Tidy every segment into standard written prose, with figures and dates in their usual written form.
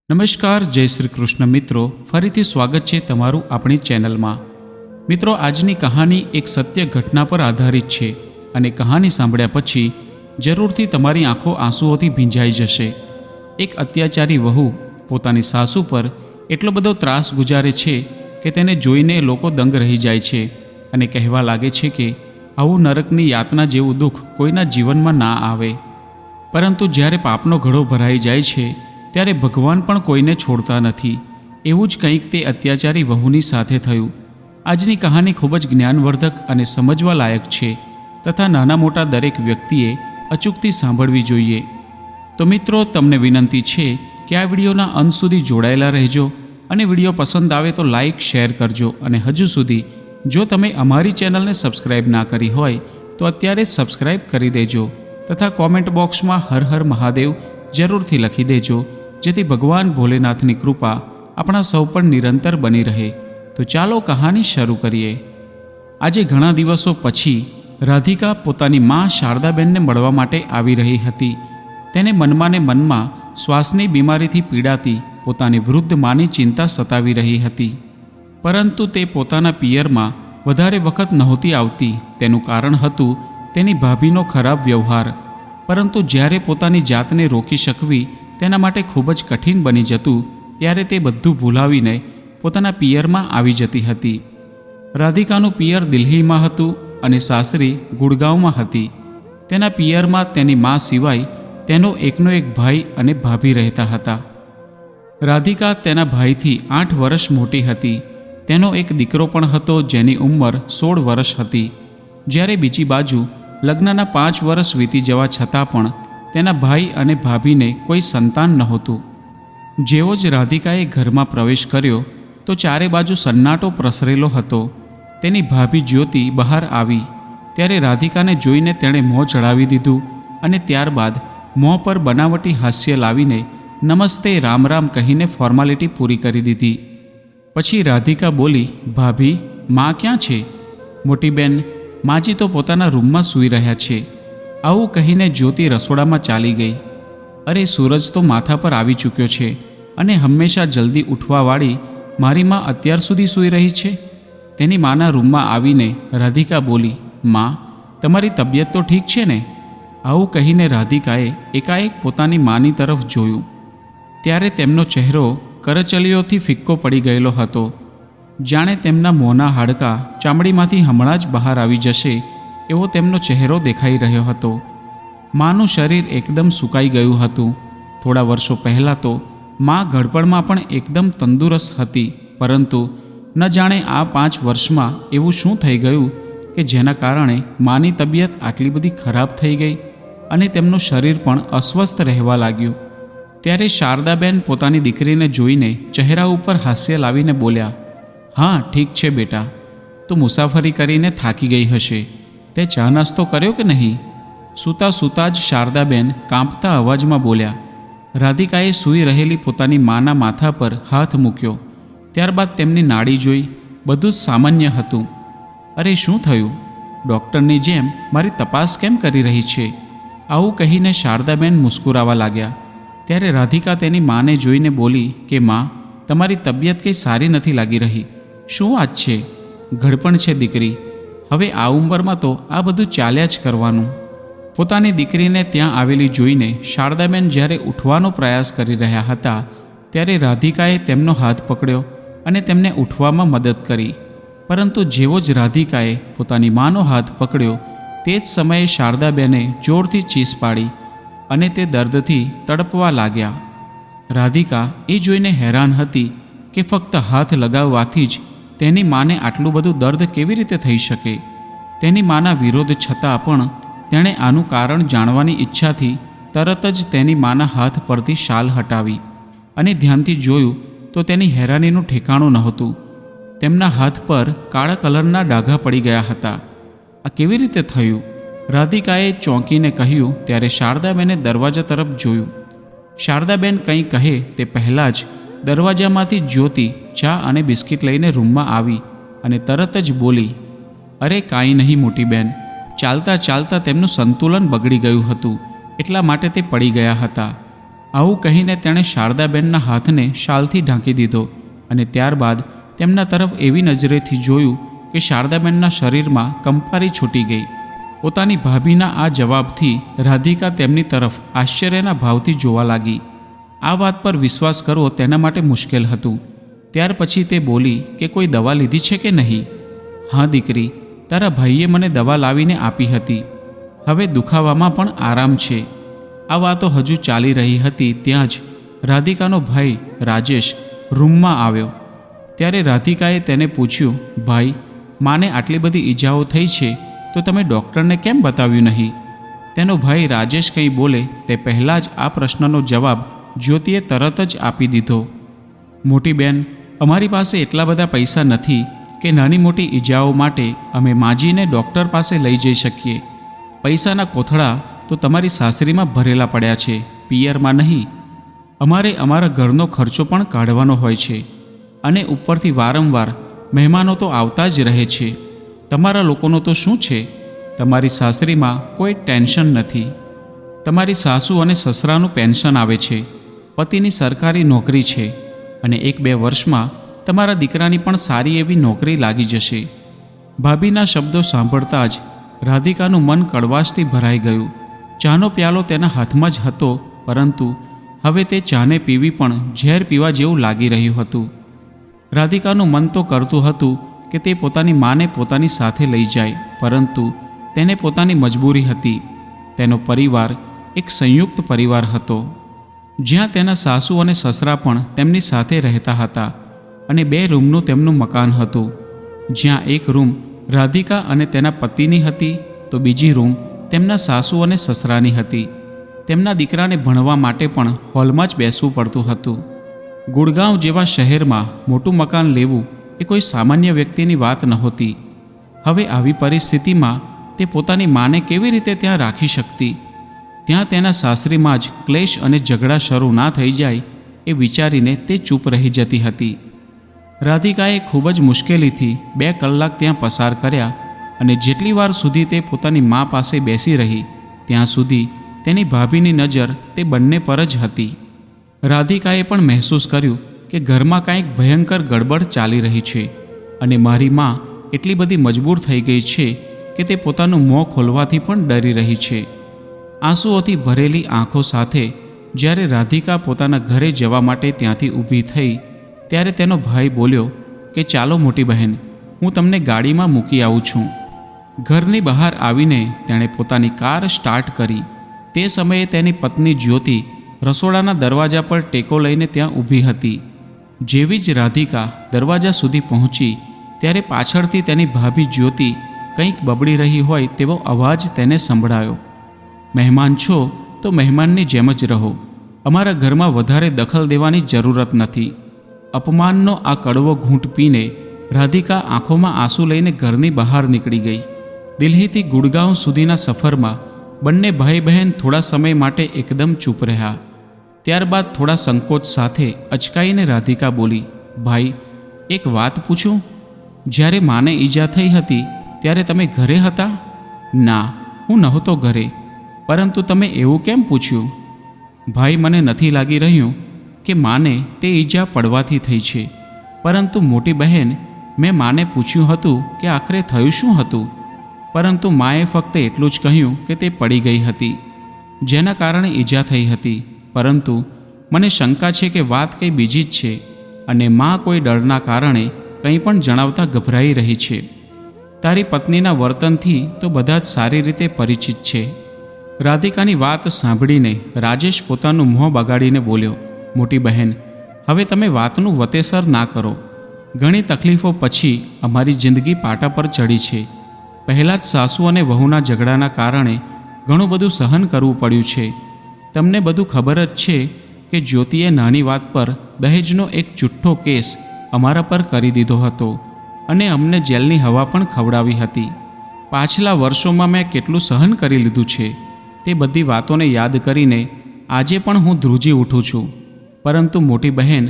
નમસ્કાર, જય શ્રી કૃષ્ણ મિત્રો, ફરીથી સ્વાગત છે તમારું આપણી ચેનલમાં। મિત્રો, આજની કહાની એક સત્ય ઘટના પર આધારિત છે અને કહાની સાંભળ્યા પછી જરૂરથી તમારી આંખો આંસુઓથી ભીંજાઈ જશે। એક અત્યાચારી વહુ પોતાની સાસુ પર એટલો બધો ત્રાસ ગુજારે છે કે તેને જોઈને લોકો દંગ રહી જાય છે અને કહેવા લાગે છે કે આવું નરકની યાતના જેવું દુઃખ કોઈના જીવનમાં ના આવે। પરંતુ જ્યારે પાપનો ઘડો ભરાઈ જાય છે ત્યારે ભગવાન પણ કોઈને છોડતા નથી। એવું જ કંઈક તે અત્યાચારી વહુની સાથે થયું। આજની કહાની ખૂબ જ જ્ઞાનવર્ધક અને સમજવા લાયક છે તથા નાના મોટા દરેક વ્યક્તિએ અચૂકથી સાંભળવી જોઈએ। તો મિત્રો, તમને વિનંતી છે કે આ વિડીયોના અંત સુધી જોડાયેલા રહેજો અને વિડીયો પસંદ આવે તો લાઈક શેર કરજો અને હજુ સુધી જો તમે અમારી ચેનલને સબસ્ક્રાઈબ ના કરી હોય તો અત્યારે જ સબસ્ક્રાઈબ કરી દેજો તથા કોમેન્ટ બોક્સમાં હર હર મહાદેવ જરૂરથી લખી દેજો, જેથી ભગવાન ભોલેનાથની કૃપા આપણા સૌ પર નિરંતર બની રહે। તો ચાલો કહાની શરૂ કરીએ। આજે ઘણા દિવસો પછી રાધિકા પોતાની મા શારદાબેનને મળવા માટે આવી રહી હતી। તેને મનમાં ને મનમાં શ્વાસની બીમારીથી પીડાતી પોતાની વૃદ્ધ માની ચિંતા સતાવી રહી હતી, પરંતુ તે પોતાના પિયરમાં વધારે વખત નહોતી આવતી। તેનું કારણ હતું તેની ભાભીનો ખરાબ વ્યવહાર, પરંતુ જ્યારે પોતાની જાતને રોકી શકવી તેના માટે ખૂબ જ કઠિન બની જતું ત્યારે તે બધું ભૂલાવીને પોતાના પિયરમાં આવી જતી હતી। રાધિકાનું પિયર દિલ્હીમાં હતું અને સાસરી ગુડગાંવમાં હતી। તેના પિયરમાં તેની મા સિવાય તેનો એકનો એક ભાઈ અને ભાભી રહેતા હતા। રાધિકા તેના ભાઈથી 8 વર્ષ મોટી હતી। તેનો એક દીકરો પણ હતો જેની ઉંમર 16 વર્ષ હતી, જ્યારે બીજી બાજુ લગ્નના 5 વર્ષ વીતી જવા છતાં પણ તેના ભાઈ અને ભાભીને કોઈ સંતાન નહોતું। જેવો જ રાધિકાએ ઘરમાં પ્રવેશ કર્યો તો ચારે બાજુ સન્નાટો પ્રસરેલો હતો। તેની ભાભી જ્યોતિ બહાર આવી ત્યારે રાધિકાને જોઈને તેણે મોં ચડાવી દીધું અને ત્યારબાદ મોં પર બનાવટી હાસ્ય લાવીને નમસ્તે રામ રામ કહીને ફોર્માલિટી પૂરી કરી દીધી। પછી રાધિકા બોલી, ભાભી, મા ક્યાં છે? મોટી બેન, માજી તો પોતાના રૂમમાં સૂઈ રહ્યા છે। આવું કહીને જ્યોતિ રસોડામાં ચાલી ગઈ। અરે, સૂરજ તો માથા પર આવી ચૂક્યો છે અને હંમેશા જલ્દી ઉઠવાવાળી મારી મા અત્યાર સુધી સૂઈ રહી છે। તેની માના રૂમમાં આવીને રાધિકા બોલી, મા, તમારી તબિયત તો ઠીક છે ને? આવું કહીને રાધિકાએ એકાએક પોતાની માની તરફ જોયું ત્યારે તેમનો ચહેરો કરચલીઓથી ફિક્કો પડી ગયેલો હતો, જાણે તેમના મોંના હાડકાં ચામડીમાંથી હમણાં જ બહાર આવી જશે એવો તેમનો ચહેરો દેખાઈ રહ્યો હતો। માનું શરીર એકદમ સુકાઈ ગયું હતું। થોડા વર્ષો પહેલાં તો મા ઘડપણમાં પણ એકદમ તંદુરસ્ત હતી, પરંતુ ન જાણે આ 5 વર્ષમાં એવું શું થઈ ગયું કે જેના કારણે માની તબિયત આટલી બધી ખરાબ થઈ ગઈ અને તેમનું શરીર પણ અસ્વસ્થ રહેવા લાગ્યું। ત્યારે શારદાબેન પોતાની દીકરીને જોઈને ચહેરા ઉપર હાસ્ય લાવીને બોલ્યા, હા, ઠીક છે બેટા, તું મુસાફરી કરીને થાકી ગઈ હશે, તે ચા નાસ્તો કર્યો કે નહીં? સૂતા સૂતા જ શારદાબેન કાંપતા અવાજમાં બોલ્યા। રાધિકાએ સૂઈ રહેલી પોતાની માના માથા પર હાથ મૂક્યો, ત્યારબાદ તેમની નાડી જોઈ બધું જ સામાન્ય હતું। અરે, શું થયું? ડૉક્ટરની જેમ મારી તપાસ કેમ કરી રહી છે? આવું કહીને શારદાબેન મુસ્કુરાવા લાગ્યા। ત્યારે રાધિકા તેની માને જોઈને બોલી કે મા, તમારી તબિયત કંઈ સારી નથી લાગી રહી। શું વાત છે? ઘડપણ છે દીકરી, હવે આ ઉંમરમાં તો આ બધું ચાલ્યા જ કરવાનું। પોતાની દીકરીને ત્યાં આવેલી જોઈને શારદાબેન જ્યારે ઉઠવાનો પ્રયાસ કરી રહ્યા હતા ત્યારે રાધિકાએ તેમનો હાથ પકડ્યો અને તેમને ઉઠવામાં મદદ કરી, પરંતુ જેવો જ રાધિકાએ પોતાની માનો હાથ પકડ્યો તે જ સમયે શારદાબેને જોરથી ચીસ પાડી અને તે દર્દથી તડપવા લાગ્યા। રાધિકા એ જોઈને હેરાન હતી કે ફક્ત હાથ લગાવવાથી જ તેની માને આટલું બધું દર્દ કેવી રીતે થઈ શકે। તેની માના વિરોધ છતાં પણ તેણે આનું કારણ જાણવાની ઈચ્છાથી તરત જ તેની માના હાથ પરથી શાલ હટાવી અને ધ્યાનથી જોયું તો તેની હેરાનીનું ઠેકાણું નહોતું। તેમના હાથ પર કાળા કલરના ડાઘા પડી ગયા હતા। આ કેવી રીતે થયું? રાધિકાએ ચોંકીને કહ્યું ત્યારે શારદાબેને દરવાજા તરફ જોયું। શારદાબેન કંઈ કહે તે પહેલાં જ દરવાજામાંથી જ્યોતિ ચા અને બિસ્કિટ લઈને રૂમમાં આવી અને તરત જ બોલી, અરે કાંઈ નહીં મોટી બેન, ચાલતા ચાલતા તેમનું સંતુલન બગડી ગયું હતું, એટલા માટે તે પડી ગયા હતા। આવું કહીને તેણે શારદાબેનના હાથને શાલથી ઢાંકી દીધો અને ત્યારબાદ તેમના તરફ એવી નજરેથી જોયું કે શારદાબેનના શરીરમાં કંપારી છૂટી ગઈ. પોતાની ભાભીના આ જવાબથી રાધિકા તેમની તરફ આશ્ચર્યના ભાવથી જોવા લાગી. આ વાત પર વિશ્વાસ કરવો તેના માટે મુશ્કેલ હતું. ત્યાર પછી તે બોલી કે કોઈ દવા લીધી છે કે નહીં? હા દીકરી, તારા ભાઈએ મને દવા લાવીને આપી હતી. હવે દુખાવામાં પણ આરામ છે. આ વાતો હજુ ચાલી રહી હતી ત્યાં જ રાધિકાનો ભાઈ રાજેશ રૂમમાં આવ્યો. ત્યારે રાધિકાએ તેને પૂછ્યું, ભાઈ, માને આટલી બધી ઈજાઓ થઈ છે તો તમે ડૉક્ટરને કેમ બતાવ્યું નહીં? તેનો ભાઈ રાજેશ કંઈ બોલે તે પહેલાં જ આ પ્રશ્નનો જવાબ જ્યોતિએ તરત જ આપી દીધો. મોટી બેન, અમારી પાસે એટલા બધા પૈસા નથી કે નાની મોટી ઈજાઓ માટે અમે માજીને ડૉક્ટર પાસે લઈ જઈ શકીએ. પૈસાના કોથળા તો તમારી સાસરીમાં ભરેલા પડ્યા છે, પિયરમાં નહીં. અમારે અમારા ઘરનો ખર્ચો પણ કાઢવાનો હોય છે અને ઉપરથી વારંવાર મહેમાનો તો આવતા જ રહે છે. તમારા લોકોનો તો શું છે? તમારી સાસરીમાં કોઈ ટેન્શન નથી. તમારી સાસુ અને સસરાનું પેન્શન આવે છે, પતિની સરકારી નોકરી છે અને 1-2 વર્ષમાં તમારા દીકરાની પણ સારી એવી નોકરી લાગી જશે. ભાભીના શબ્દો સાંભળતા જ રાધિકાનું મન કડવાશથી ભરાઈ ગયું. ચાનો પ્યાલો તેના હાથમાં જ હતો, પરંતુ હવે તે ચાને પીવી પણ ઝેર પીવા જેવું લાગી રહ્યું હતું. રાધિકાનું મન તો કરતું હતું કે તે પોતાની માને પોતાની સાથે લઈ જાય, પરંતુ તેને પોતાની મજબૂરી હતી. તેનો પરિવાર એક સંયુક્ત પરિવાર હતો, જ્યાં તેના સાસુ અને સસરા પણ તેમની સાથે રહેતા હતા અને 2 રૂમનું તેમનું મકાન હતું, જ્યાં એક રૂમ રાધિકા અને તેના પતિની હતી તો બીજી રૂમ તેમના સાસુ અને સસરાની હતી. તેમના દીકરાને ભણવા માટે પણ હોલમાં જ બેસવું પડતું હતું. ગુડગાંવ જેવા શહેરમાં મોટું મકાન લેવું એ કોઈ સામાન્ય વ્યક્તિની વાત નહોતી. હવે આવી પરિસ્થિતિમાં તે પોતાની માને કેવી રીતે ત્યાં રાખી શકતી? ત્યાં તેના સાસરીમાં જ ક્લેશ અને ઝઘડા શરૂ ના થઈ જાય એ વિચારીને તે ચૂપ રહી જતી હતી. રાધિકાએ ખૂબ જ મુશ્કેલીથી 2 કલાક ત્યાં પસાર કર્યા અને જેટલી વાર સુધી તે પોતાની મા પાસે બેસી રહી ત્યાં સુધી તેની ભાભીની નજર તે બંને પર જ હતી. રાધિકાએ પણ મહેસૂસ કર્યું કે ઘરમાં કંઈક ભયંકર ગડબડ ચાલી રહી છે અને મારી મા એટલી બધી મજબૂર થઈ ગઈ છે કે તે પોતાનું મોં ખોલવાથી પણ ડરી રહી છે. આંસુઓથી ભરેલી આંખો સાથે જ્યારે રાધિકા પોતાના ઘરે જવા માટે ત્યાંથી ઊભી થઈ ત્યારે તેનો ભાઈ બોલ્યો કે ચાલો મોટી બહેન, હું તમને ગાડીમાં મૂકી આવું છું. ઘરની બહાર આવીને તેણે પોતાની કાર સ્ટાર્ટ કરી. તે સમયે તેની પત્ની જ્યોતિ રસોડાના દરવાજા પર ટેકો લઈને ત્યાં ઊભી હતી. જેવી જ રાધિકા દરવાજા સુધી પહોંચી ત્યારે પાછળથી તેની ભાભી જ્યોતિ કંઈક બબડી રહી હોય તેવો અવાજ તેને સંભળાયો. મહેમાન છો તો મહેમાનની જેમ જ રહો, અમારા ઘરમાં વધારે દખલ દેવાની જરૂરત નથી. અપમાનનો આ કડવો ઘૂંટ પીને રાધિકા આંખોમાં આંસુ લઈને ઘરની બહાર નીકળી ગઈ. દિલ્હીથી ગુડગાંવ સુધીના સફરમાં બંને ભાઈ બહેન થોડા સમય માટે એકદમ ચૂપ રહ્યા. ત્યારબાદ થોડા સંકોચ સાથે અચકાઈને રાધિકા બોલી, ભાઈ, એક વાત પૂછું? જ્યારે માને ઈજા થઈ હતી ત્યારે તમે ઘરે હતા? ના, હું નહોતો ઘરે. પરંતુ તમે એવું કેમ પૂછ્યું? ભાઈ, મને નથી લાગી રહ્યું કે માને તે ઈજા પડવાથી થઈ છે, પરંતુ મોટી બહેન, મેં માને પૂછ્યું હતું કે આખરે થયું શું હતું, પરંતુ માએ ફક્ત એટલું જ કહ્યું કે તે પડી ગઈ હતી, જેના કારણે ઈજા થઈ હતી. પરંતુ મને શંકા છે કે વાત કંઈ બીજી જ છે અને મા કોઈ ડરના કારણે કંઈ પણ જણાવતા ગભરાઈ રહી છે. તારી પત્નીના વર્તનથી તો બધા જ સારી રીતે પરિચિત છે. રાધિકાની વાત સાંભળીને રાજેશ પોતાનું મોં બગાડીને બોલ્યો, મોટી બહેન, હવે તમે વાતનું વતેસર ના કરો. ઘણી તકલીફો પછી અમારી જિંદગી પાટા પર ચડી છે. પહેલાં જ સાસુ અને વહુના ઝઘડાના કારણે ઘણું બધું સહન કરવું પડ્યું છે. તમને બધું ખબર જ છે કે જ્યોતિએ નાની વાત પર દહેજનો એક જુઠ્ઠો કેસ અમારા પર કરી દીધો હતો અને અમને જેલની હવા પણ ખવડાવી હતી. પાછલા વર્ષોમાં મેં કેટલું સહન કરી લીધું છે તે બધી વાતોને યાદ કરીને આજે પણ હું ધ્રુજી ઉઠું છું. પરંતુ મોટી બહેન,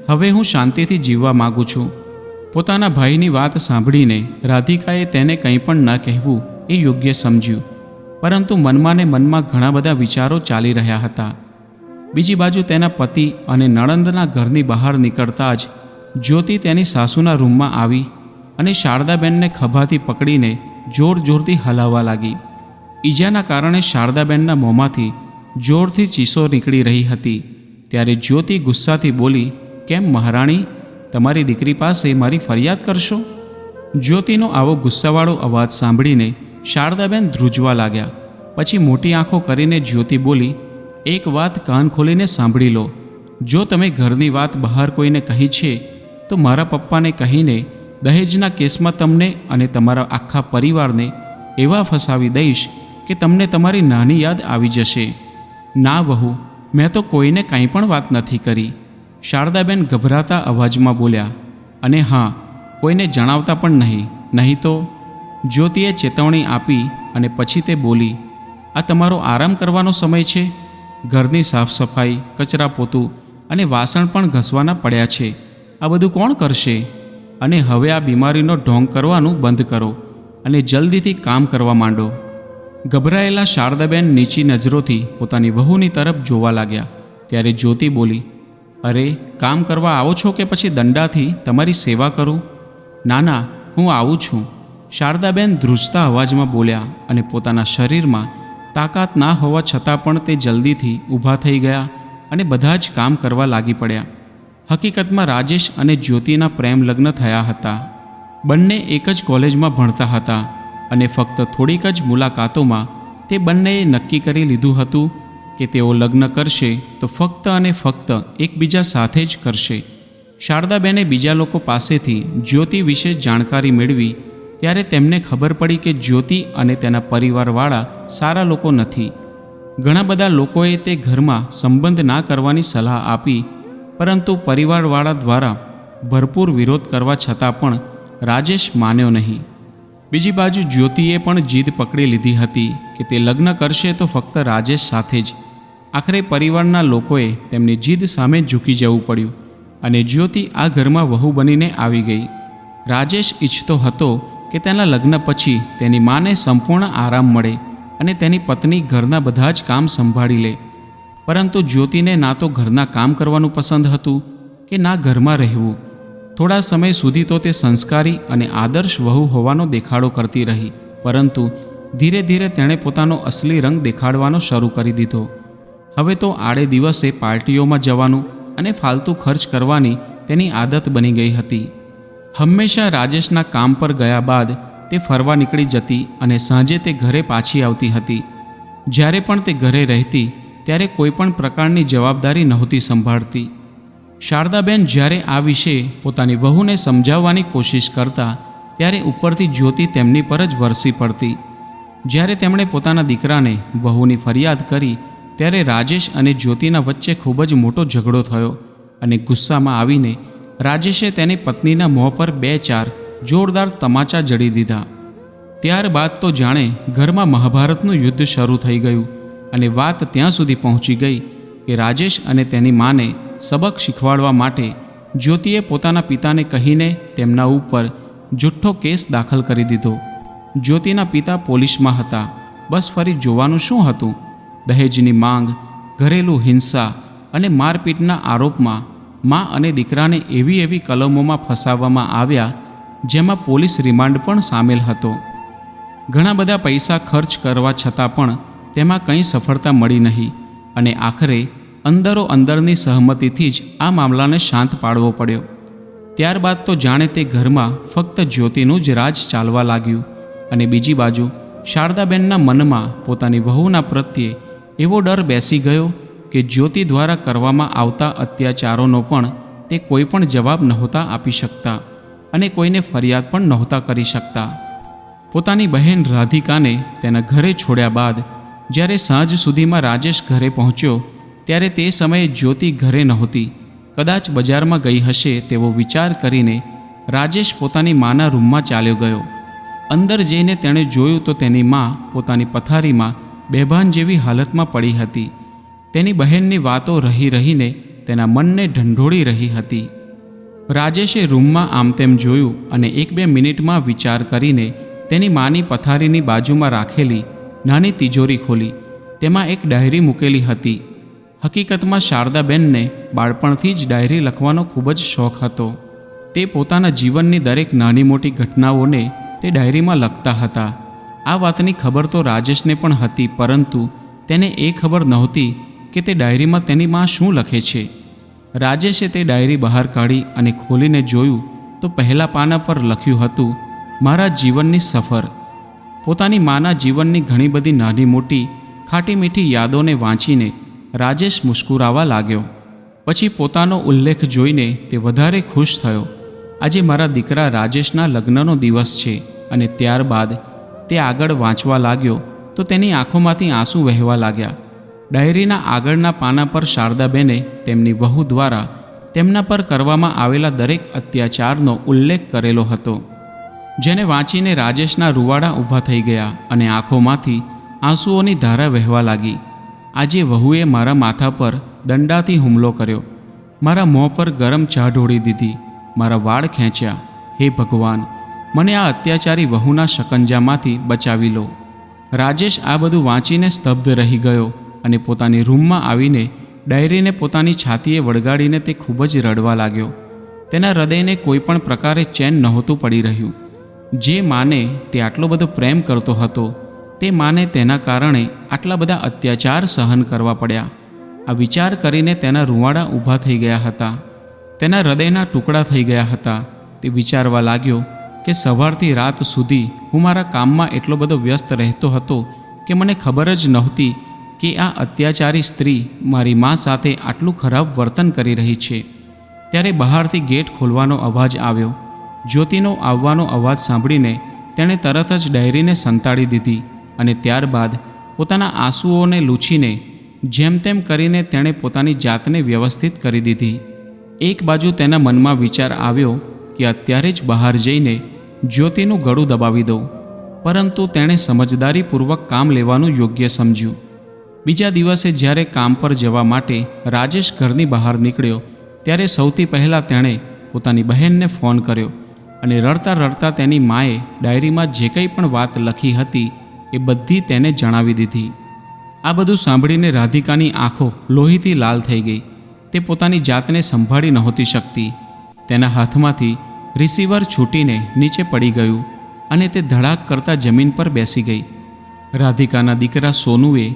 હવે હું શાંતિથી જીવવા માગું છું. પોતાના ભાઈની વાત સાંભળીને રાધિકાએ તેને કંઈ પણ ન કહેવું એ યોગ્ય સમજ્યું, પરંતુ મનમાં ને મનમાં ઘણા બધા વિચારો ચાલી રહ્યા હતા. બીજી બાજુ તેના પતિ અને નણંદના ઘરની બહાર નીકળતા જ જ્યોતિ તેની સાસુના રૂમમાં આવી અને શારદાબેનને ખભાથી પકડીને જોર જોરથી હલાવવા લાગી. ઈજાના કારણે શારદાબેનના મોંમાંથી જોરથી ચીસો નીકળી રહી હતી. ત્યારે જ્યોતિ ગુસ્સાથી બોલી, કેમ મહારાણી, તમારી દીકરી પાસે મારી ફરિયાદ કરશો? જ્યોતિનો આવો ગુસ્સાવાળો અવાજ સાંભળીને શારદાબેન ધ્રુજવા લાગ્યા. પછી મોટી આંખો કરીને જ્યોતિ બોલી, એક વાત કાન ખોલીને સાંભળી લો. જો તમે ઘરની વાત બહાર કોઈને કહી છે તો મારા પપ્પાને કહીને દહેજના કેસમાં તમને અને તમારા આખા પરિવારને એવા ફસાવી દઈશ કે તમને તમારી નાની યાદ આવી જશે. ના વહુ, મેં તો કોઈને કંઈ પણ વાત નથી કરી, શારદાબેન ગભરાતા અવાજમાં બોલ્યા. અને હા, કોઈને જણાવતા પણ નહીં તો. જ્યોતિએ ચેતવણી આપી અને પછી તે બોલી, આ તમારો આરામ કરવાનો સમય છે? ઘરની સાફ સફાઈ, કચરા પોતું અને વાસણ પણ ઘસવાના પડ્યા છે. આ બધું કોણ કરશે? અને હવે આ બીમારીનો ઢોંગ કરવાનું બંધ કરો અને જલ્દીથી કામ કરવા માંડો. ગભરાયેલા શારદાબેન નીચી નજરોથી પોતાની વહુની તરફ જોવા લાગ્યા. ત્યારે જ્યોતિ બોલી, અરે, કામ કરવા આવો છો કે પછી દંડાથી તમારી સેવા કરું? ના, હું આવું છું, શારદાબેન ધ્રુજતા અવાજમાં બોલ્યા. અને પોતાના શરીરમાં તાકાત ના હોવા છતાં પણ તે જલ્દીથી ઊભા થઈ ગયા અને બધા જ કામ કરવા લાગી પડ્યા. હકીકતમાં રાજેશ અને જ્યોતિના પ્રેમ લગ્ન થયા હતા. બંને એક જ કોલેજમાં ભણતા હતા અને ફક્ત થોડીક જ મુલાકાતોમાં તે બંનેએ નક્કી કરી લીધું હતું કે તેઓ લગ્ન કરશે તો ફક્ત અને ફક્ત એકબીજા સાથે જ કરશે. શારદાબેને બીજા લોકો પાસેથી જ્યોતિ વિશે જાણકારી મેળવી ત્યારે તેમને ખબર પડી કે જ્યોતિ અને તેના પરિવારવાળા સારા લોકો નથી. ઘણા બધા લોકોએ તે ઘરમાં સંબંધ ના કરવાની સલાહ આપી, પરંતુ પરિવારવાળા દ્વારા ભરપૂર વિરોધ કરવા છતાં પણ રાજેશ માન્યો નહીં. બીજી બાજુ જ્યોતિએ પણ જીદ પકડી લીધી હતી કે તે લગ્ન કરશે તો ફક્ત રાજેશ સાથે જ. આખરે પરિવારના લોકોએ તેમની જીદ સામે ઝૂકી જવું પડ્યું અને જ્યોતિ આ ઘરમાં વહુ બનીને આવી ગઈ. રાજેશ ઈચ્છતો હતો કે તેના લગ્ન પછી તેની માને સંપૂર્ણ આરામ મળે અને તેની પત્ની ઘરના બધા જ કામ સંભાળી લે. પરંતુ જ્યોતિને ના તો ઘરના કામ કરવાનું પસંદ હતું કે ના ઘરમાં રહેવું. થોડા સમય સુધી તો તે સંસ્કારી અને આદર્શ વહુ હોવાનો દેખાડો કરતી રહી, પરંતુ ધીરે ધીરે તેણે પોતાનો અસલી રંગ દેખાડવાનો શરૂ કરી દીધો. હવે તો આડે દિવસે પાર્ટીઓમાં જવાનું અને ફાલતુ ખર્ચ કરવાની તેની આદત બની ગઈ હતી. હંમેશા રાજેશના કામ પર ગયા બાદ તે ફરવા નીકળી જતી અને સાંજે તે ઘરે પાછી આવતી હતી. જ્યારે પણ તે ઘરે રહેતી ત્યારે કોઈ પણ પ્રકારની જવાબદારી નહોતી સંભાળતી. શારદાબેન જ્યારે આ વિશે પોતાની વહુને સમજાવવાની કોશિશ કરતા ત્યારે ઉપરથી જ્યોતિ તેમની પર જ વરસી પડતી. જ્યારે તેમણે પોતાના દીકરાને વહુની ફરિયાદ કરી ત્યારે રાજેશ અને જ્યોતિના વચ્ચે ખૂબ જ મોટો ઝઘડો થયો અને ગુસ્સામાં આવીને રાજેશે તેની પત્નીના મોં પર 2-4 જોરદાર તમાચા જડી દીધા. ત્યારબાદ તો જાણે ઘરમાં મહાભારતનું યુદ્ધ શરૂ થઈ ગયું અને વાત ત્યાં સુધી પહોંચી ગઈ કે રાજેશ અને તેની માને સબક શીખવાડવા માટે જ્યોતિએ પોતાના પિતાને કહીને તેમના ઉપર જુઠ્ઠો કેસ દાખલ કરી દીધો. જ્યોતિના પિતા પોલીસમાં હતા. બસ ફરી જોવાનું શું હતું? દહેજની માંગ, ઘરેલું હિંસા અને મારપીટના આરોપમાં મા અને દીકરાને એવી કલમોમાં ફસાવવામાં આવ્યા જેમાં પોલીસ રિમાન્ડ પણ સામેલ હતો. ઘણા બધા પૈસા ખર્ચ કરવા છતાં પણ તેમાં કંઈ સફળતા મળી નહીં અને આખરે અંદરોઅંદરની સહમતિથી જ આ મામલાને શાંત પાડવો પડ્યો. ત્યારબાદ તો જાણે તે ઘરમાં ફક્ત જ્યોતિનું જ રાજ ચાલવા લાગ્યું અને બીજી બાજુ શારદાબેનના મનમાં પોતાની વહુના પ્રત્યે એવો ડર બેસી ગયો કે જ્યોતિ દ્વારા કરવામાં આવતા અત્યાચારોનો પણ તે કોઈ પણ જવાબ નહોતા આપી શકતા અને કોઈને ફરિયાદ પણ નહોતા કરી શકતા. પોતાની બહેન રાધિકાને તેના ઘરે છોડ્યા બાદ જ્યારે સાંજ સુધીમાં રાજેશ ઘરે પહોંચ્યો ત્યારે તે સમયે જ્યોતિ ઘરે નહોતી. કદાચ બજારમાં ગઈ હશે તેવો વિચાર કરીને રાજેશ પોતાની માના રૂમમાં ચાલ્યો ગયો. અંદર જઈને તેણે જોયું તો તેની મા પોતાની પથારીમાં બેભાન જેવી હાલતમાં પડી હતી. તેની બહેનની વાતો રહીને તેના મનને ઢંઢોળી રહી હતી. રાજેશે રૂમમાં આમ તેમ જોયું અને 1-2 મિનિટમાં વિચાર કરીને તેની માની પથારીની બાજુમાં રાખેલી નાની તિજોરી ખોલી. તેમાં એક ડાયરી મૂકેલી હતી. હકીકતમાં શારદાબેનને બાળપણથી જ ડાયરી લખવાનો ખૂબ જ શોખ હતો. તે પોતાના જીવનની દરેક નાની મોટી ઘટનાઓને તે ડાયરીમાં લખતા હતા. આ વાતની ખબર તો રાજેશને પણ હતી, પરંતુ તેને એ ખબર નહોતી કે તે ડાયરીમાં તેની મા શું લખે છે. રાજેશે તે ડાયરી બહાર કાઢી અને ખોલીને જોયું તો પહેલા પાના પર લખ્યું હતું, મારા જીવનની સફર. પોતાની માના જીવનની ઘણી બધી નાની મોટી ખાટી મીઠી યાદોને વાંચીને રાજેશ મુસ્કુરાવા લાગ્યો. પછી પોતાનો ઉલ્લેખ જોઈને તે વધારે ખુશ થયો. આજે મારા દીકરા રાજેશના લગ્નનો દિવસ છે. અને ત્યારબાદ તે આગળ વાંચવા લાગ્યો તો તેની આંખોમાંથી આંસુ વહેવા લાગ્યા. ડાયરીના આગળના પાના પર શારદાબેને તેમની વહુ દ્વારા તેમના પર કરવામાં આવેલા દરેક અત્યાચારનો ઉલ્લેખ કરેલો હતો, જેને વાંચીને રાજેશના રૂવાડા ઊભા થઈ ગયા અને આંખોમાંથી આંસુઓની ધારા વહેવા લાગી. આજે વહુએ મારા માથા પર દંડાથી હુમલો કર્યો, મારા મોં પર ગરમ ચા ઢોળી દીધી, મારા વાળ ખેંચ્યા. હે ભગવાન, મને આ અત્યાચારી વહુના શકંજામાંથી બચાવી લો. રાજેશ આ બધું વાંચીને સ્તબ્ધ રહી ગયો અને પોતાની રૂમમાં આવીને ડાયરીને પોતાની છાતીએ વળગાડીને તે ખૂબ જ રડવા લાગ્યો. તેના હૃદયને કોઈ પણ પ્રકારે ચેન નહોતું પડી રહ્યું. જે માને તે આટલો બધો પ્રેમ કરતો હતો, તે માને તેના કારણે આટલા બધા અત્યાચાર સહન કરવા પડ્યા. આ વિચાર કરીને તેના રૂવાડા ઊભા થઈ ગયા હતા. તેના હૃદયના ટુકડા થઈ ગયા હતા. તે વિચારવા લાગ્યો કે સવારથી રાત સુધી હું મારા કામમાં એટલો બધો વ્યસ્ત રહેતો હતો કે મને ખબર જ નહોતી કે આ અત્યાચારી સ્ત્રી મારી મા સાથે આટલું ખરાબ વર્તન કરી રહી છે. ત્યારે બહારથી ગેટ ખોલવાનો અવાજ આવ્યો. જ્યોતિનો આવવાનો અવાજ સાંભળીને તેણે તરત જ ડાયરીને સંતાડી દીધી અને ત્યારબાદ પોતાના આંસુઓને લૂછીને જેમ તેમ કરીને તેણે પોતાની જાતને વ્યવસ્થિત કરી દીધી. એક બાજુ તેના મનમાં વિચાર આવ્યો કે અત્યારે જ બહાર જઈને જ્યોતિનું ગળું દબાવી દઉં, પરંતુ તેણે સમજદારીપૂર્વક કામ લેવાનું યોગ્ય સમજ્યું. બીજા દિવસે જ્યારે કામ પર જવા માટે રાજેશ ઘરની બહાર નીકળ્યો ત્યારે સૌથી પહેલાં તેણે પોતાની બહેનને ફોન કર્યો અને રડતા રડતા તેની માએ ડાયરીમાં જે કંઈ પણ વાત લખી હતી એ બધી તેને જણાવી દીધી. આ બધું સાંભળીને રાધિકાની આંખો લોહીથી લાલ થઈ ગઈ. તે પોતાની જાતને સંભાળી નહોતી શકતી. તેના હાથમાંથી રિસીવર છૂટીને નીચે પડી ગયું અને તે ધડાક કરતાં જમીન પર બેસી ગઈ. રાધિકાના દીકરા સોનુએ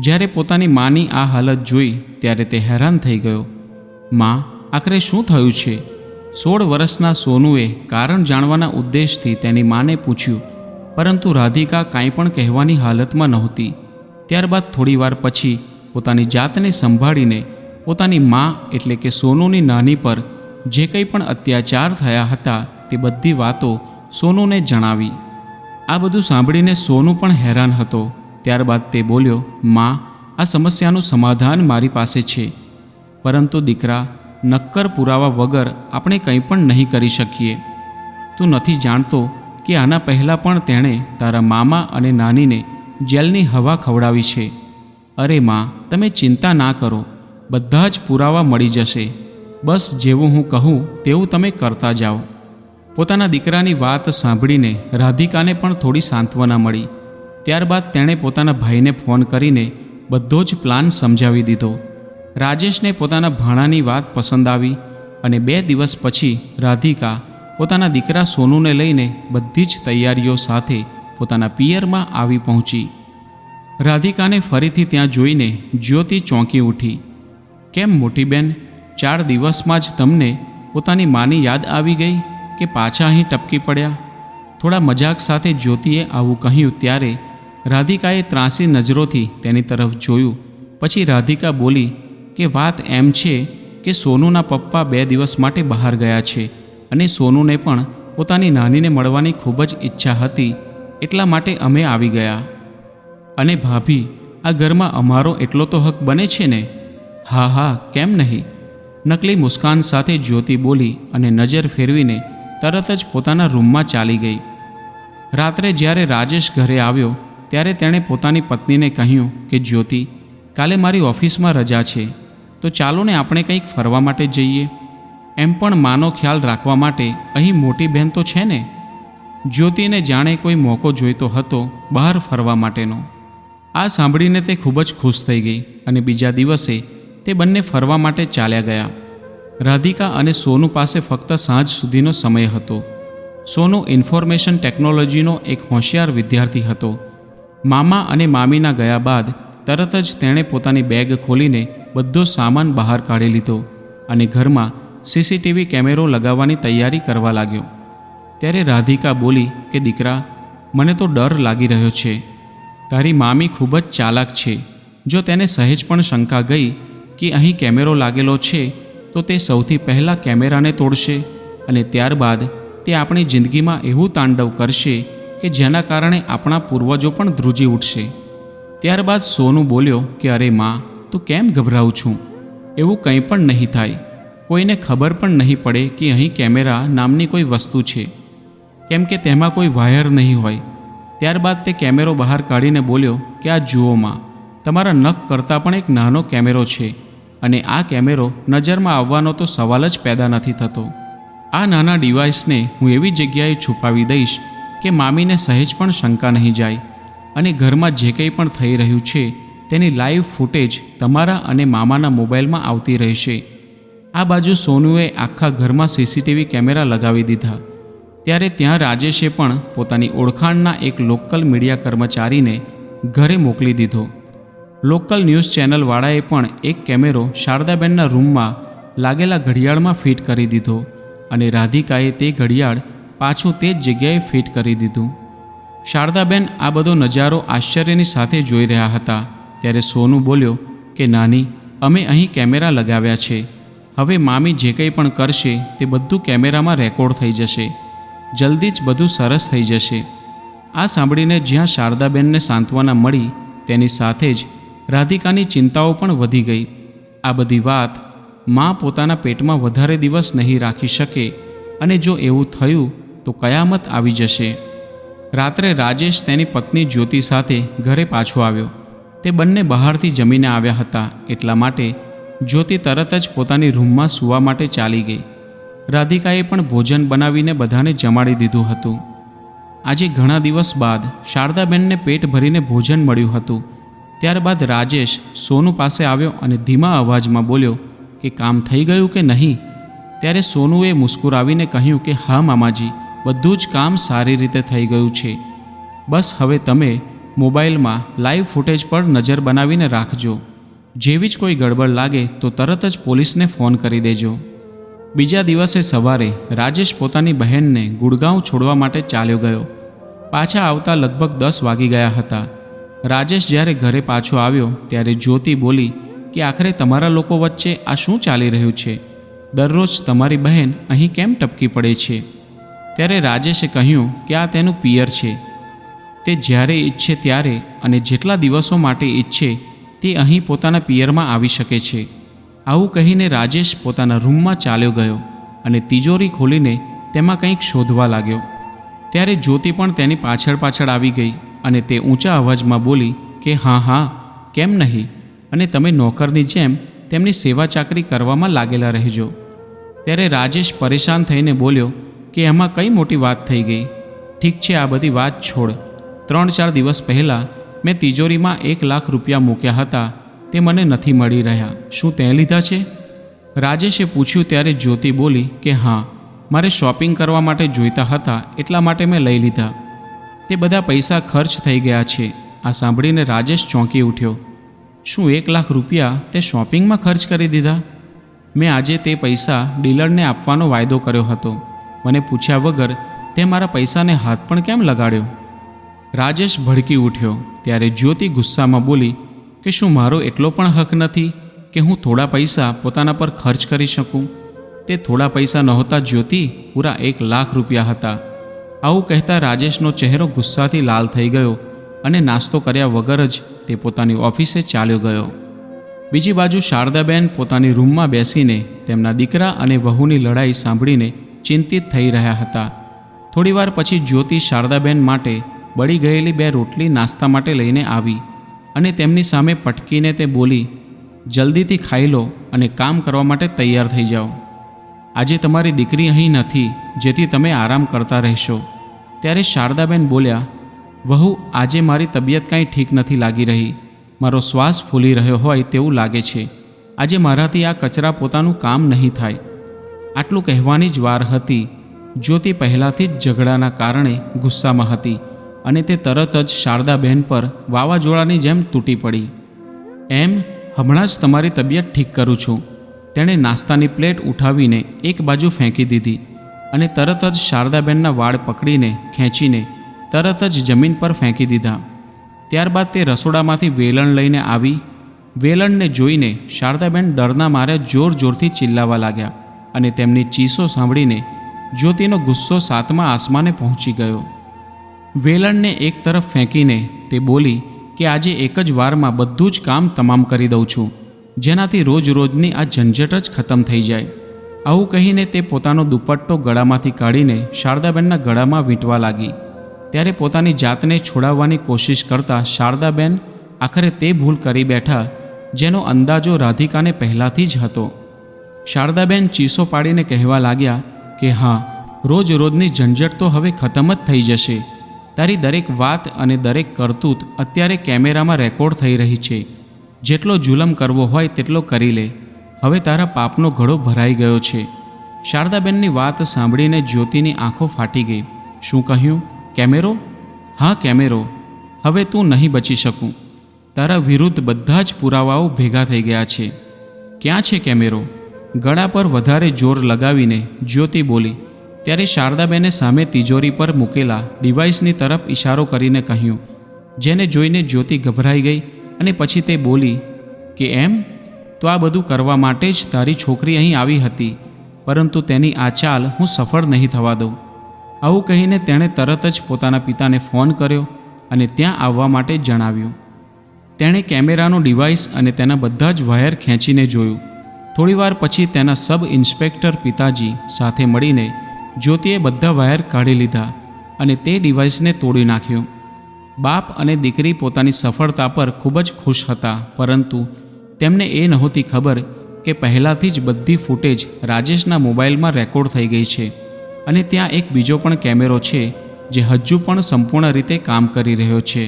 જ્યારે પોતાની માની આ હાલત જોઈ ત્યારે તે હેરાન થઈ ગયો. માં, આખરે શું થયું છે? 16 વર્ષના સોનુએ કારણ જાણવાના ઉદ્દેશથી તેની માને પૂછ્યું, પરંતુ રાધિકા કાંઈ પણ કહેવાની હાલતમાં નહોતી. ત્યારબાદ થોડીવાર પછી પોતાની જાતને સંભાળીને પોતાની મા એટલે કે સોનુની નાની પર જે કંઈ પણ અત્યાચાર થયા હતા તે બધી વાતો સોનુને જણાવી. આ બધું સાંભળીને સોનુ પણ હેરાન હતો. ત્યારબાદ તે બોલ્યો, માં, આ સમસ્યાનું સમાધાન મારી પાસે છે, પરંતુ દીકરા, નક્કર પુરાવા વગર આપણે કંઈ પણ નહીં કરી શકીએ. તું નથી જાણતો કે આના પહેલાં પણ તેણે તારા મામા અને નાનીને જેલની હવા ખવડાવી છે. અરે માં, તમે ચિંતા ના કરો, બધા જ પુરાવા મળી જશે. બસ જેવું હું કહું તેવું તમે કરતા જાઓ. પોતાના દીકરાની વાત સાંભળીને રાધિકાને પણ થોડી સાંત્વના મળી. ત્યારબાદ તેણે પોતાના ભાઈને ફોન કરીને બધો જ પ્લાન સમજાવી દીધો. રાજેશને પોતાના ભાણાની વાત પસંદ આવી અને 2 દિવસ પછી રાધિકા પોતાના દીકરા સોનુને લઈને બધી જ તૈયારીઓ સાથે પોતાના પિયરમાં આવી પહોંચી. રાધિકાને ફરીથી ત્યાં જોઈને જ્યોતિ ચોંકી ઉઠી. કેમ મોટી બેન, 4 દિવસમાં જ તમને પોતાની માની યાદ આવી ગઈ કે પાછા અહીં ટપકી પડ્યા? થોડા મજાક સાથે જ્યોતિએ આવું કહ્યું ત્યારે રાધિકાએ ત્રાંસી નજરોથી તેની તરફ જોયું. પછી રાધિકા બોલી કે વાત એમ છે કે સોનુના પપ્પા 2 દિવસ માટે બહાર ગયા છે અને સોનુને પણ પોતાની નાનીને મળવાની ખૂબ જ ઈચ્છા હતી, એટલા માટે અમે આવી ગયા. અને ભાભી, આ ઘરમાં અમારો એટલો તો હક બને છે ને? હા હા, કેમ નહીં? નકલી મુસ્કાન સાથે જ્યોતિ બોલી અને નજર ફેરવીને તરત જ પોતાના રૂમમાં ચાલી ગઈ. રાત્રે જ્યારે રાજેશ ઘરે આવ્યો ત્યારે તેણે પોતાની પત્નીને કહ્યું કે જ્યોતિ, કાલે મારી ઓફિસમાં રજા છે, તો ચાલો ને આપણે કંઈક ફરવા માટે જઈએ. એમ પણ માનો ખ્યાલ રાખવા માટે અહીં મોટી બહેન તો છે ને. જ્યોતિને જાણે કોઈ મોકો જોઈતો હતો બહાર ફરવા માટેનો. આ સાંભળીને તે ખૂબ જ ખુશ થઈ ગઈ અને બીજા દિવસે તે તે બંને ફરવા માટે ચાલ્યા ગયા. રાધિકા અને સોનુ પાસે ફક્ત સાંજ સુધીનો સમય હતો. સોનુ ઇન્ફોર્મેશન ટેકનોલોજીનો એક હોશિયાર વિદ્યાર્થી હતો. મામા અને મામીના ગયા બાદ તરત જ તેણે પોતાની બેગ ખોલીને બધો સામાન બહાર કાઢી લીધો અને ઘરમાં સીસીટીવી કેમેરો લગાવવાની તૈયારી કરવા લાગ્યો. ત્યારે રાધિકા બોલી કે દીકરા, મને તો ડર લાગી રહ્યો છે. તારી મામી ખૂબ જ ચાલાક છે. જો તેને સહેજ પણ શંકા ગઈ કે અહીં કેમેરો લાગેલો છે તો તે સૌથી પહેલાં કેમેરાને તોડશે અને ત્યારબાદ તે આપણી જિંદગીમાં એવું તાંડવ કરશે કે જેના કારણે આપણા પૂર્વજો પણ ધ્રુજી ઉઠશે. ત્યારબાદ સોનુ બોલ્યો કે અરે માં, તું કેમ ગભરાવું છું? એવું કંઈ પણ નહીં થાય. કોઈને ખબર પણ નહીં પડે કે અહીં કેમેરા નામની કોઈ વસ્તુ છે, કેમ કે તેમાં કોઈ વાયર નહીં હોય. ત્યારબાદ તે કેમેરો બહાર કાઢીને બોલ્યો કે આ જુઓ માં, તમારા નખ કરતાં પણ એક નાનો કેમેરો છે અને આ કેમેરો નજરમાં આવવાનો તો સવાલ જ પેદા નથી થતો. આ નાના ડિવાઇસને હું એવી જગ્યાએ છુપાવી દઈશ કે મામીને સહેજ પણ શંકા નહીં જાય અને ઘરમાં જે કંઈ પણ થઈ રહ્યું છે તેની લાઈવ ફૂટેજ તમારા અને મામાના મોબાઈલમાં આવતી રહેશે. આ બાજુ સોનુએ આખા ઘરમાં સીસીટીવી કેમેરા લગાવી દીધા. ત્યારે ત્યાં રાજેશે પણ પોતાની ઓળખાણના એક લોકલ મીડિયા કર્મચારીને ઘરે મોકલી દીધો. લોકલ ન્યૂઝ ચેનલવાળાએ પણ એક કેમેરો શારદાબેનના રૂમમાં લાગેલા ઘડિયાળમાં ફિટ કરી દીધો અને રાધિકાએ તે ઘડિયાળ પાછું તે જ જગ્યાએ ફિટ કરી દીધું. શારદાબેન આ બધો નજારો આશ્ચર્યની સાથે જોઈ રહ્યા હતા. ત્યારે સોનુ બોલ્યો કે નાની, અમે અહીં કેમેરા લગાવ્યા છે. હવે મામી જે કંઈ પણ કરશે તે બધું કેમેરામાં રેકોર્ડ થઈ જશે. જલ્દી જ બધું સરસ થઈ જશે. આ સાંભળીને જ્યાં શારદાબેનને સાંત્વના મળી તેની સાથે જ રાધિકાની ચિંતાઓ પણ વધી ગઈ. આ બધી વાત માં પોતાના પેટમાં વધારે દિવસ નહીં રાખી શકે અને જો એવું થયું તો કયામત આવી જશે. રાત્રે રાજેશ તેની પત્ની જ્યોતિ સાથે ઘરે પાછો આવ્યો. તે બંને બહારથી જમીને આવ્યા હતા, એટલા માટે જ્યોતિ તરત જ પોતાની રૂમમાં સૂવા માટે ચાલી ગઈ. રાધિકાએ પણ ભોજન બનાવીને બધાને જમાડી દીધું હતું. આજે ઘણા દિવસ બાદ શારદાબેનને પેટ ભરીને ભોજન મળ્યું હતું. ત્યારબાદ રાજેશ સોનુ પાસે આવ્યો અને ધીમા અવાજમાં બોલ્યો કે કામ થઈ ગયું કે નહીં? ત્યારે સોનુએ મુસ્કુરાવીને કહ્યું કે હા મામાજી, બધું જ કામ સારી રીતે થઈ ગયું છે. બસ હવે તમે મોબાઈલમાં લાઈવ ફૂટેજ પર નજર બનાવીને રાખજો. જેવી જ કોઈ ગડબડ લાગે તો તરત જ પોલીસને ફોન કરી દેજો. બીજા દિવસે સવારે રાજેશ પોતાની બહેનને ગુડગાંવ છોડવા માટે ચાલ્યો ગયો. પાછા આવતા લગભગ 10 વાગી ગયા હતા. રાજેશ જ્યારે ઘરે પાછો આવ્યો ત્યારે જ્યોતિ બોલી કે આખરે તમારા લોકો વચ્ચે આ શું ચાલી રહ્યું છે? દરરોજ તમારી બહેન અહીં કેમ ટપકી પડે છે? ત્યારે રાજેશે કહ્યું કે આ તેનું પિયર છે. તે જ્યારે ઈચ્છે ત્યારે અને જેટલા દિવસો માટે ઈચ્છે તે અહીં પોતાના પિયરમાં આવી શકે છે. આવું કહીને રાજેશ પોતાના રૂમમાં ચાલ્યો ગયો અને તિજોરી ખોલીને તેમાં કંઈક શોધવા લાગ્યો. ત્યારે જ્યોતિ પણ તેની પાછળ પાછળ આવી ગઈ અને તે ઊંચા અવાજમાં બોલી કે હા હા, કેમ નહીં, અને તમે નોકરની જેમ તેમની સેવા ચાકરી કરવામાં લાગેલા રહેજો. ત્યારે રાજેશ પરેશાન થઈને બોલ્યો કે એમાં કઈ મોટી વાત થઈ ગઈ? ઠીક છે, આ બધી વાત છોડ. 3-4 દિવસ પહેલાં મેં તિજોરીમાં 1 લાખ રૂપિયા મૂક્યા હતા, તે મને નથી મળી રહ્યા. શું તે લીધા છે? રાજેશે પૂછ્યું. ત્યારે જ્યોતિ બોલી કે હા, મારે શોપિંગ કરવા માટે જોઈતા હતા, એટલા માટે મેં લઈ લીધા. તે બધા પૈસા ખર્ચ થઈ ગયા છે. આ સાંભળીને રાજેશ ચોંકી ઉઠ્યો. શું 1 લાખ રૂપિયા તે શોપિંગમાં ખર્ચ કરી દીધા? મેં આજે તે પૈસા ડીલરને આપવાનો વાયદો કર્યો હતો. મને પૂછ્યા વગર તે મારા પૈસાને હાથ પણ કેમ લગાડ્યો? રાજેશ ભડકી ઉઠ્યો. ત્યારે જ્યોતિ ગુસ્સામાં બોલી કે શું મારો એટલો પણ હક નથી કે હું થોડા પૈસા પોતાના પર ખર્ચ કરી શકું? તે થોડા પૈસા નહોતા જ્યોતિ, પૂરા 1 લાખ રૂપિયા હતા. આવું કહેતા રાજેશનો ચહેરો ગુસ્સાથી લાલ થઈ ગયો અને નાસ્તો કર્યા વગર જ તે પોતાની ઓફિસે ચાલ્યો ગયો. બીજી બાજુ શારદાબેન પોતાની રૂમમાં બેસીને તેમના દીકરા અને વહુની લડાઈ સાંભળીને ચિંતિત થઈ રહ્યા હતા. થોડીવાર પછી જ્યોતિ શારદાબેન માટે બળી ગયેલી 2 રોટલી નાસ્તા માટે લઈને આવી અને તેમની સામે પટકીને તે બોલી, જલ્દીથી ખાઈ લો અને કામ કરવા માટે તૈયાર થઈ જાઓ. આજે તમારી દીકરી અહીં નથી, જેથી તમે આરામ કરતા રહેશો. ત્યારે શારદાબેન બોલ્યા, વહુ, આજે મારી તબિયત કાંઈ ઠીક નથી લાગી રહી. મારો શ્વાસ ફૂલી રહ્યો હોય તેવું લાગે છે. આજે મારાથી આ કચરા પોતાનું કામ નહીં થાય. આટલું કહેવાની જ વાર હતી. જ્યોતિ પહેલાંથી જ ઝઘડાના કારણે ગુસ્સામાં હતી અને તે તરત જ શારદાબેન પર વાવાઝોડાની જેમ તૂટી પડી. એમ, હમણાં જ તમારી તબિયત ઠીક કરું છું. તેણે નાસ્તાની પ્લેટ ઉઠાવીને એક બાજુ ફેંકી દીધી અને તરત જ શારદાબેનના વાળ પકડીને ખેંચીને તરત જ જમીન પર ફેંકી દીધા. ત્યારબાદ તે રસોડામાંથી વેલણ લઈને આવી. વેલણને જોઈને શારદાબેન ડરના મારે જોર જોરથી ચિલ્લાવા લાગ્યા અને તેમની ચીસો સાંભળીને જ્યોતિનો ગુસ્સો 7મા આસમાને પહોંચી ગયો. વેલણને એક તરફ ફેંકીને તે બોલી કે આજે એક જ વારમાં બધું જ કામ તમામ કરી દઉં છું, જેનાથી રોજ રોજની આ ઝંઝટ જ ખતમ થઈ જાય. આવું કહીને તે પોતાનો દુપટ્ટો ગળામાંથી કાઢીને શારદાબેનના ગળામાં વીંટવા લાગી. ત્યારે પોતાની જાતને છોડાવવાની કોશિશ કરતા શારદાબેન આખરે તે ભૂલ કરી બેઠા જેનો અંદાજો રાધિકાને પહેલાંથી જ હતો. શારદાબેન ચીસો પાડીને કહેવા લાગ્યા કે હા, રોજ રોજની ઝંઝટ તો હવે ખતમ જ થઈ જશે. તારી દરેક વાત અને દરેક કરતૂત અત્યારે કેમેરામાં રેકોર્ડ થઈ રહી છે. જેટલો જુલમ કરવો હોય તેટલો કરી લે. હવે તારા પાપનો ઘડો ભરાઈ ગયો છે. શારદાબેનની વાત સાંભળીને જ્યોતિની આંખો ફાટી ગઈ. શું કહ્યું? કેમેરો? હા, કેમેરો. હવે તું નહીં બચી શકું. તારા વિરુદ્ધ બધા જ પુરાવાઓ ભેગા થઈ ગયા છે. ક્યાં છે કેમેરો? ગળા પર વધારે જોર લગાવીને જ્યોતિ બોલી. ત્યારે શારદાબેને સામે તિજોરી પર મૂકેલા ડિવાઇસની તરફ ઇશારો કરીને કહ્યું, જેને જોઈને જ્યોતિ ગભરાઈ ગઈ અને પછી તે બોલી કે એમ તો આ બધું કરવા માટે જ તારી છોકરી અહીં આવી હતી, પરંતુ તેની આ ચાલ હું સફળ નહીં થવા દઉં. આવું કહીને તેણે તરત જ પોતાના પિતાને ફોન કર્યો અને ત્યાં આવવા માટે જણાવ્યું. તેણે કેમેરાનો ડિવાઇસ અને તેના બધા જ વાયર ખેંચીને જોયું. થોડીવાર પછી તેના સબ ઇન્સ્પેક્ટર પિતાજી સાથે મળીને જ્યોતિએ બધા વાયર કાઢી લીધા અને તે ડિવાઇસને તોડી નાખ્યું. બાપ અને દીકરી પોતાની સફળતા પર ખૂબ જ ખુશ હતા, પરંતુ તેમને એ નહોતી ખબર કે પહેલાંથી જ બધી ફૂટેજ રાજેશના મોબાઈલમાં રેકોર્ડ થઈ ગઈ છે અને ત્યાં એક બીજો પણ કેમેરો છે જે હજુ પણ સંપૂર્ણ રીતે કામ કરી રહ્યો છે,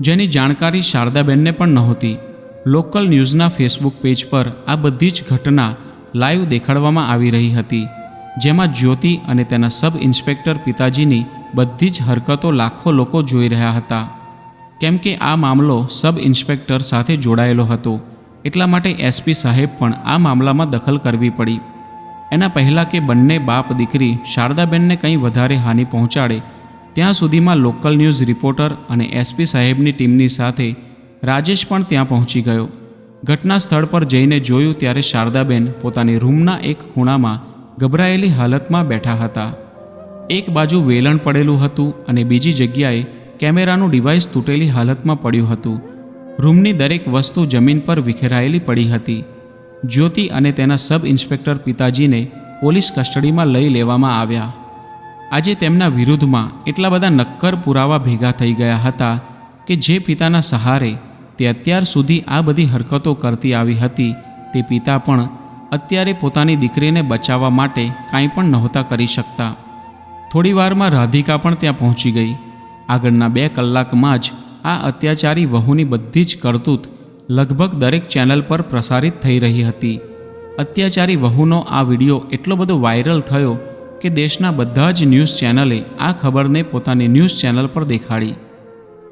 જેની જાણકારી શારદાબેનને પણ નહોતી. લોકલ ન્યૂઝના ફેસબુક પેજ પર આ બધી જ ઘટના લાઈવ દેખાડવામાં આવી રહી હતી, જેમાં જ્યોતિ અને તેના સબ ઇન્સ્પેક્ટર પિતાજીની બધી જ હરકતો લાખો લોકો જોઈ રહ્યા હતા. કેમ કે આ મામલો સબ ઇન્સ્પેક્ટર સાથે જોડાયેલો હતો, એટલા માટે એસપી સાહેબ પણ આ મામલામાં દખલ કરવી પડી. એના પહેલાં કે બંને બાપ દીકરી શારદાબેનને કંઈ વધારે હાનિ પહોંચાડે ત્યાં સુધીમાં લોકલ ન્યૂઝ રિપોર્ટર અને એસપી સાહેબની ટીમની સાથે રાજેશ પણ ત્યાં પહોંચી ગયો. ઘટના સ્થળ પર જઈને જોયું ત્યારે શારદાબેન પોતાની રૂમના એક ખૂણામાં ગભરાયેલી હાલતમાં બેઠા હતા. એક બાજુ વેલણ પડેલું હતું અને બીજી જગ્યાએ કેમેરાનું ડિવાઇસ તૂટેલી હાલતમાં પડ્યું હતું. રૂમની દરેક વસ્તુ જમીન પર વિખેરાયેલી પડી હતી. જ્યોતિ અને તેના સબ ઇન્સ્પેક્ટર પિતાજીને પોલીસ કસ્ટડીમાં લઈ લેવામાં આવ્યા. આજે તેમના વિરુદ્ધમાં એટલા બધા નક્કર પુરાવા ભેગા થઈ ગયા હતા કે જે પિતાના સહારે તે અત્યાર સુધી આ બધી હરકતો કરતી આવી હતી, તે પિતા પણ અત્યારે પોતાની દીકરીને બચાવવા માટે કાંઈ પણ નહોતા કરી શકતા. થોડીવારમાં રાધિકા પણ ત્યાં પહોંચી ગઈ. આગળના 2 કલાકમાં જ આ અત્યાચારી વહુની બધી જ કરતૂત લગભગ દરેક ચેનલ પર પ્રસારિત થઈ રહી હતી. અત્યાચારી વહુનો આ વિડીયો એટલો બધો વાયરલ થયો કે દેશના બધા જ ન્યૂઝ ચેનલે આ ખબરને પોતાની ન્યૂઝ ચેનલ પર દેખાડી.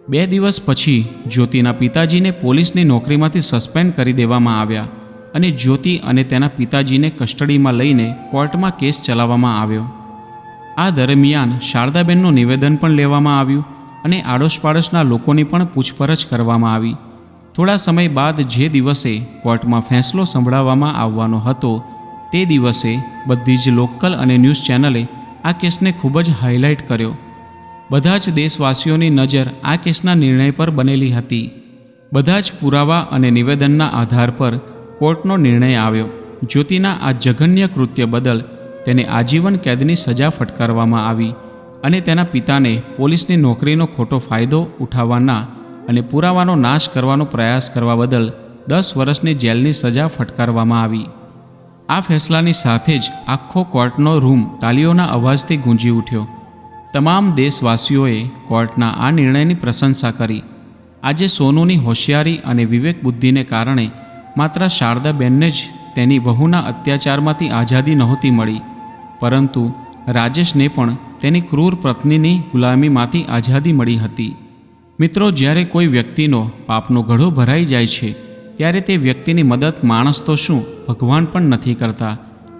2 દિવસ પછી જ્યોતિના પિતાજીને પોલીસની નોકરીમાંથી સસ્પેન્ડ કરી દેવામાં આવ્યા અને જ્યોતિ અને તેના પિતાજીને કસ્ટડીમાં લઈને કોર્ટમાં કેસ ચલાવવામાં આવ્યો. આ દરમિયાન શારદાબેનનું નિવેદન પણ લેવામાં આવ્યું અને આડોશપાડોશના લોકોની પણ પૂછપરછ કરવામાં આવી. થોડા સમય બાદ જે દિવસે કોર્ટમાં ફેંસલો સંભળાવવામાં આવવાનો હતો તે દિવસે બધી જ લોકલ અને ન્યૂઝ ચેનલે આ કેસને ખૂબ જ હાઇલાઇટ કર્યો. બધા જ દેશવાસીઓની નજર આ કેસના નિર્ણય પર બનેલી હતી. બધા જ પુરાવા અને નિવેદનના આધાર પર કોર્ટનો નિર્ણય આવ્યો. જ્યોતિના આ જઘન્ય કૃત્ય બદલ તેને આજીવન કેદની સજા ફટકારવામાં આવી અને તેના પિતાને પોલીસની નોકરીનો ખોટો ફાયદો ઉઠાવવાના અને પુરાવાનો નાશ કરવાનો પ્રયાસ કરવા બદલ 10 વર્ષની જેલની સજા ફટકારવામાં આવી. આ ફેસલાની સાથે જ આખો કોર્ટનો રૂમ તાલીઓના અવાજથી ગૂંજી ઉઠ્યો. તમામ દેશવાસીઓએ કોર્ટના આ નિર્ણયની પ્રશંસા કરી. આજે સોનુની હોશિયારી અને વિવેક બુદ્ધિને કારણે માત્ર શારદાબેનને જ તેની વહુના અત્યાચારમાંથી આઝાદી નહોતી મળી, પરંતુ રાજેશને પણ તેની ક્રૂર પત્નીની ગુલામીમાંથી આઝાદી મળી હતી. મિત્રો, જ્યારે કોઈ વ્યક્તિનો પાપનો ઘડો ભરાઈ જાય છે ત્યારે તે વ્યક્તિની મદદ માણસ તો શું, ભગવાન પણ નથી કરતા.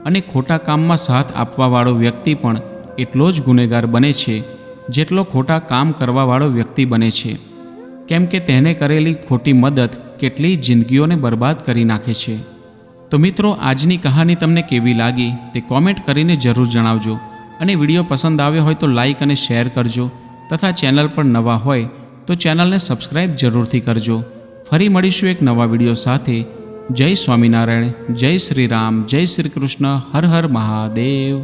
અને ખોટા કામમાં સાથ આપવાવાળો વ્યક્તિ પણ એટલો જ ગુનેગાર બને છે જેટલો ખોટા કામ કરવાવાળો વ્યક્તિ બને છે, કેમ કે તેને કરેલી ખોટી મદદ કેટલીય જિંદગીઓને બરબાદ કરી નાખે છે. તો મિત્રો, આજની કહાની તમને કેવી લાગી તે કોમેન્ટ કરીને જરૂર જણાવજો. અને વિડીયો પસંદ આવ્યો હોય તો લાઈક અને શેર કરજો, તથા ચેનલ પર નવા હોય તો ચેનલને સબસ્ક્રાઈબ જરૂરથી કરજો. ફરી મળીશું એક નવા વિડીયો સાથે. જય સ્વામિનારાયણ, જય શ્રી રામ, જય શ્રી કૃષ્ણ, હર હર મહાદેવ.